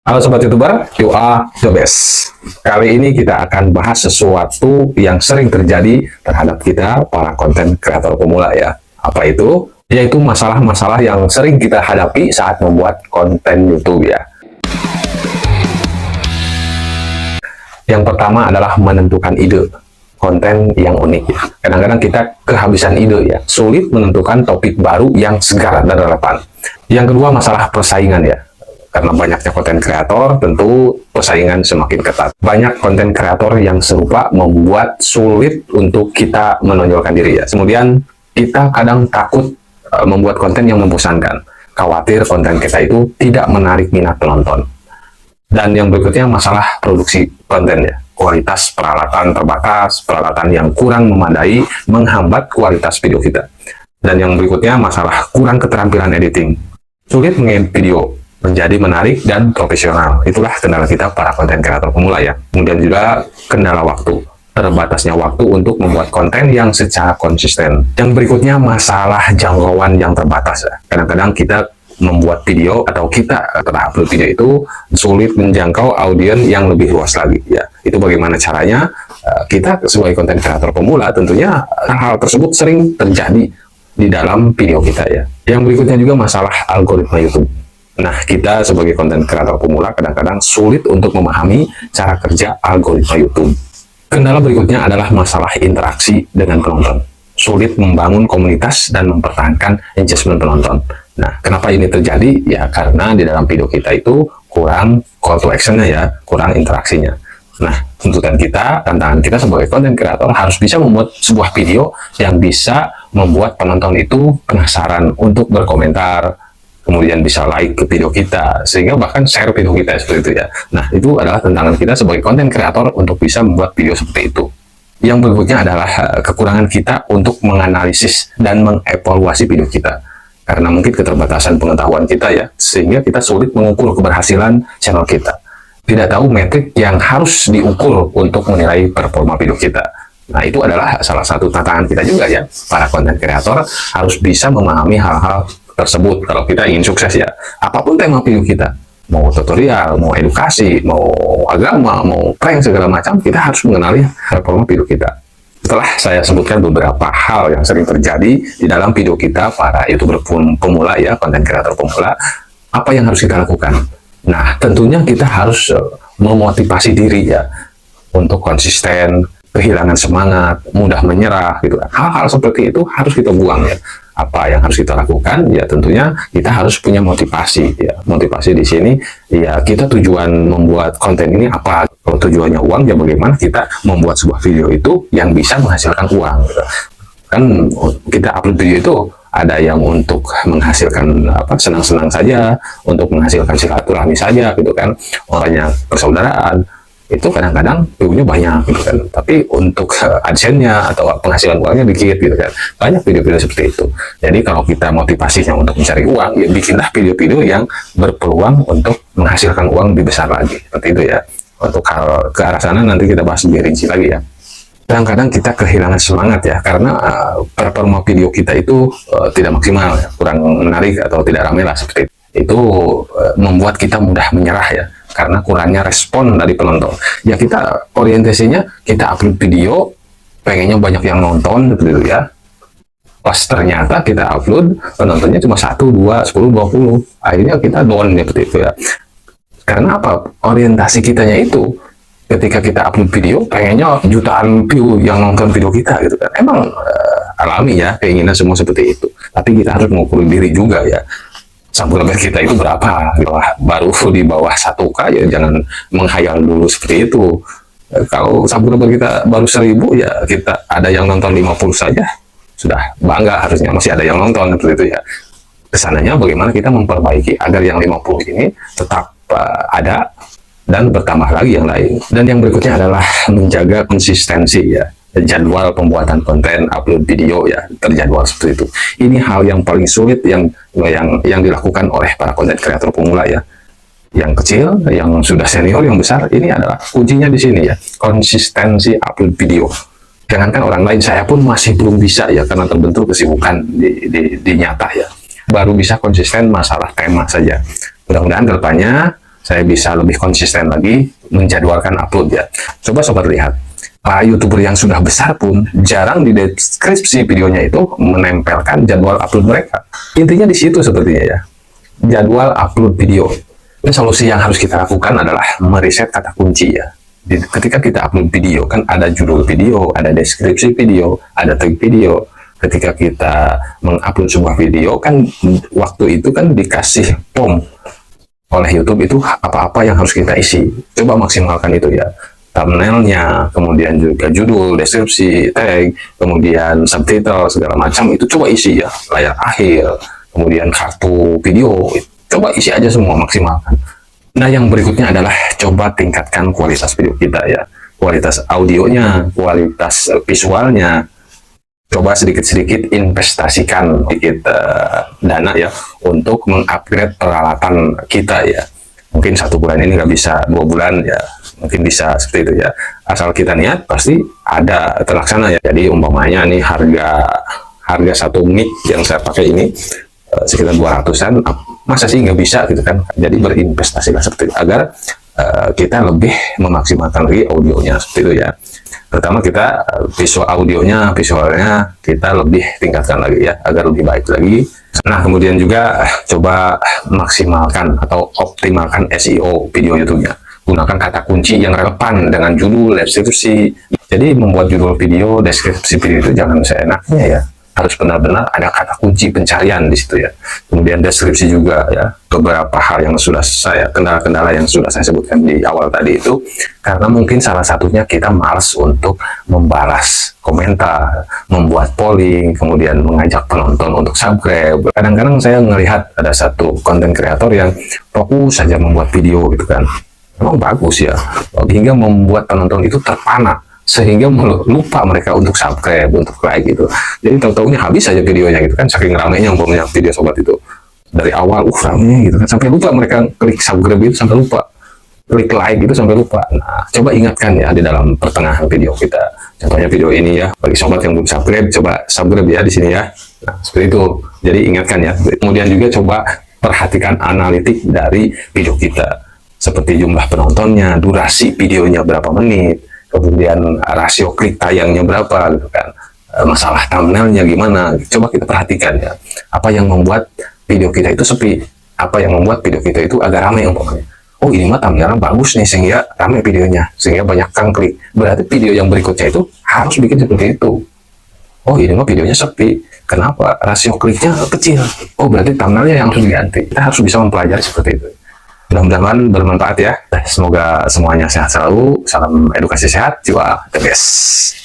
Halo Sobat YouTuber, you are the best. Kali ini kita akan bahas sesuatu yang sering terjadi terhadap kita para konten kreator pemula ya. Apa itu? Yaitu masalah-masalah yang sering kita hadapi saat membuat konten YouTube ya. Yang pertama adalah menentukan ide konten yang unik ya. Kadang-kadang kita kehabisan ide ya, sulit menentukan topik baru yang segar dan relevan. Yang kedua masalah persaingan ya. Karena banyaknya konten kreator, tentu persaingan semakin ketat. Banyak konten kreator yang serupa membuat sulit untuk kita menonjolkan diri ya. Kemudian kita kadang takut membuat konten yang membosankan. Khawatir konten kita itu tidak menarik minat penonton. Dan yang berikutnya masalah produksi konten ya. Kualitas peralatan terbatas, peralatan yang kurang memadai menghambat kualitas video kita. Dan yang berikutnya masalah kurang keterampilan editing. Sulit mengedit video menjadi menarik dan profesional. Itulah kendala kita para konten kreator pemula ya. Kemudian juga kendala waktu. Terbatasnya waktu untuk membuat konten yang secara konsisten. Yang berikutnya masalah jangkauan yang terbatas ya. Kadang-kadang kita membuat video atau kita upload video itu sulit menjangkau audiens yang lebih luas lagi ya. Itu bagaimana caranya? Kita sebagai konten kreator pemula tentunya hal-hal tersebut sering terjadi di dalam video kita ya. Yang berikutnya juga masalah algoritma YouTube. Nah, kita sebagai konten kreator pemula kadang-kadang sulit untuk memahami cara kerja algoritma YouTube. Kendala berikutnya adalah masalah interaksi dengan penonton. Sulit membangun komunitas dan mempertahankan engagement penonton. Nah, kenapa ini terjadi? Ya, karena di dalam video kita itu kurang call to action-nya ya, kurang interaksinya. Nah, tuntutan kita, tantangan kita sebagai konten kreator harus bisa membuat sebuah video yang bisa membuat penonton itu penasaran untuk berkomentar, kemudian bisa like ke video kita, sehingga bahkan share video kita seperti itu ya. Nah, itu adalah tantangan kita sebagai konten kreator untuk bisa membuat video seperti itu. Yang berikutnya adalah kekurangan kita untuk menganalisis dan mengevaluasi video kita. Karena mungkin keterbatasan pengetahuan kita ya, sehingga kita sulit mengukur keberhasilan channel kita. Tidak tahu metrik yang harus diukur untuk menilai performa video kita. Nah, itu adalah salah satu tantangan kita juga ya. Para konten kreator harus bisa memahami hal-hal tersebut kalau kita ingin sukses ya. Apapun tema video kita, mau tutorial, mau edukasi, mau agama, mau prank segala macam, kita harus mengenali performa video kita. Setelah saya sebutkan beberapa hal yang sering terjadi di dalam video kita para YouTuber pemula ya, konten kreator pemula, apa yang harus kita lakukan? Nah, tentunya kita harus memotivasi diri ya untuk konsisten, kehilangan semangat, mudah menyerah gitu kan. Hal-hal seperti itu harus kita buang ya. Apa yang harus kita lakukan? Ya tentunya kita harus punya motivasi ya. Motivasi di sini ya, kita tujuan membuat konten ini apa? Kalau tujuannya uang, ya bagaimana kita membuat sebuah video itu yang bisa menghasilkan uang gitu. Kan kita upload video itu ada yang untuk menghasilkan apa, senang-senang saja, untuk menghasilkan silaturahmi saja gitu kan, orangnya persaudaraan. Itu kadang-kadang view-nya banyak gitu kan, tapi untuk AdSense-nya atau penghasilan uangnya dikit gitu kan. Banyak video-video seperti itu. Jadi kalau kita motivasinya untuk mencari uang, ya bikinlah video-video yang berpeluang untuk menghasilkan uang lebih besar lagi, seperti itu ya. Untuk hal ke arah sana nanti kita bahas lebih rinci lagi ya. Kadang-kadang kita kehilangan semangat ya, karena performa video kita itu tidak maksimal ya, kurang menarik atau tidak ramai lah seperti itu. Itu membuat kita mudah menyerah ya, karena kurangnya respon dari penonton. Ya kita orientasinya, kita upload video, pengennya banyak yang nonton gitu ya. Pas ternyata kita upload, penontonnya cuma 1, 2, 10, 20. Akhirnya kita down seperti itu ya. Karena apa? Orientasi kitanya itu, ketika kita upload video, pengennya jutaan view yang nonton video kita gitu kan. Emang alami ya, keinginan semua seperti itu. Tapi kita harus mengukur diri juga ya. Subscriber kita itu berapa? Baru di bawah 1K ya, jangan menghayal dulu seperti itu. Kalau subscriber kita baru 1000 ya, kita ada yang nonton 50 saja sudah bangga, harusnya masih ada yang nonton seperti itu ya. Kesananya bagaimana kita memperbaiki agar yang 50 ini tetap ada dan bertambah lagi yang lain. Dan yang berikutnya adalah menjaga konsistensi ya. Jadwal pembuatan konten, upload video ya, terjadwal seperti itu. Ini hal yang paling sulit yang dilakukan oleh para konten kreator pemula ya. Yang kecil, yang sudah senior, yang besar, ini adalah kuncinya di sini ya. Konsistensi upload video. Jangankan orang lain, saya pun masih belum bisa ya, karena terbentur kesibukan di nyata ya. Baru bisa konsisten masalah tema saja. Mudah-mudahan kedepannya saya bisa lebih konsisten lagi menjadwalkan upload ya. Coba sobat lihat, para YouTuber yang sudah besar pun jarang di deskripsi videonya itu menempelkan jadwal upload mereka. Intinya di situ sepertinya ya, jadwal upload video. Dan solusi yang harus kita lakukan adalah meriset kata kunci ya. Ketika kita upload video kan ada judul video, ada deskripsi video, ada tag video. Ketika kita mengupload sebuah video kan waktu itu kan dikasih form oleh YouTube itu apa-apa yang harus kita isi. Coba maksimalkan itu ya. Thumbnailnya, kemudian juga judul, deskripsi, tag, kemudian subtitle, segala macam itu coba isi ya. Layar akhir, kemudian kartu video, coba isi aja semua, maksimalkan. Nah, yang berikutnya adalah coba tingkatkan kualitas video kita ya. Kualitas audionya, kualitas visualnya. Coba sedikit-sedikit investasikan sedikit dana ya untuk mengupgrade peralatan kita ya. Mungkin 1 bulan ini nggak bisa, 2 bulan ya mungkin bisa seperti itu ya. Asal kita niat pasti ada terlaksana ya. Jadi umpamanya nih harga 1 mic yang saya pakai ini sekitar 200-an, masa sih nggak bisa gitu kan. Jadi berinvestasilah seperti itu agar kita lebih memaksimalkan lagi audionya seperti itu ya. Pertama kita visualnya kita lebih tingkatkan lagi ya agar lebih baik lagi. Nah, kemudian juga coba maksimalkan atau optimalkan SEO video YouTube-nya. Gunakan kata kunci yang relevan dengan judul, deskripsi. Jadi membuat judul video, deskripsi video itu jangan seenaknya ya. Harus benar-benar ada kata kunci pencarian di situ ya. Kemudian deskripsi juga ya. Beberapa hal yang sudah kendala-kendala yang sudah saya sebutkan di awal tadi itu, karena mungkin salah satunya kita malas untuk membalas komentar, membuat polling, kemudian mengajak penonton untuk subscribe. Kadang-kadang saya melihat ada satu konten kreator yang fokus saja membuat video gitu kan. Memang bagus ya, hingga membuat penonton itu terpana, sehingga lupa mereka untuk subscribe, untuk like gitu. Jadi tahu-taunya habis saja videonya gitu kan, saking ramainya umpamanya video sobat itu. Dari awal ramai gitu kan, sampai lupa mereka klik subscribe itu, sampai lupa klik like gitu, sampai lupa. Nah, coba ingatkan ya di dalam pertengahan video kita. Contohnya video ini ya, bagi sobat yang belum subscribe, coba subscribe ya di sini ya. Nah, seperti itu. Jadi ingatkan ya. Kemudian juga coba perhatikan analitik dari video kita. Seperti jumlah penontonnya, durasi videonya berapa menit, kemudian rasio klik tayangnya berapa gitu kan, masalah thumbnailnya gimana, coba kita perhatikan ya, apa yang membuat video kita itu sepi, apa yang membuat video kita itu agak ramai umpamanya. Oh, ini mah thumbnailnya bagus nih sehingga ramai videonya, sehingga banyak kang klik, berarti video yang berikutnya itu harus bikin seperti itu. Oh, ini mah videonya sepi, kenapa? Rasio kliknya kecil, oh berarti thumbnailnya yang harus diganti. Kita harus bisa mempelajari seperti itu. Mudah-mudahan bermanfaat ya. Semoga semuanya sehat selalu. Salam edukasi sehat. Jiwa the best.